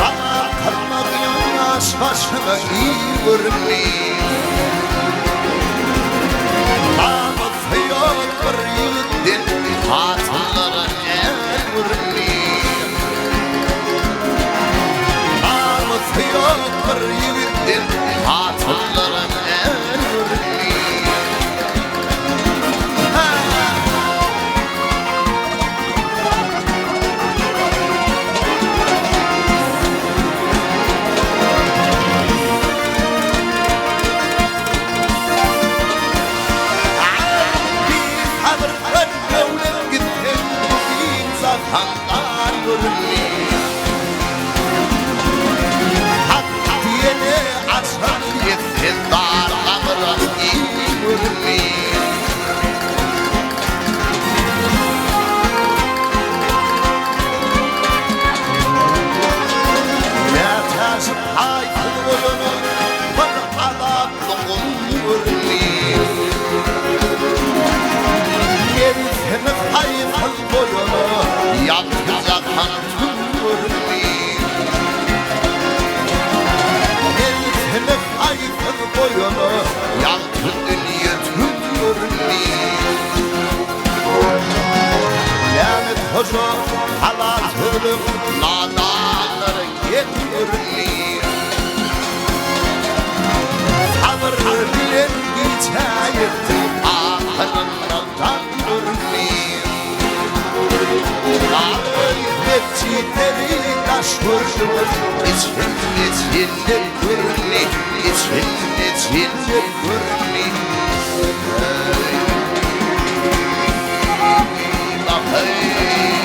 Bana parmak yanmaz başıma yığırni Namık yok bir yiğittin hatırlara elvurni Namık yok bir yiğittin hatırlara elvurni Halatırım nadanları getirli Sabır bilen gidecektim ahırından durli Hepçileri taş vurur İçinde durli İçinde durli Hey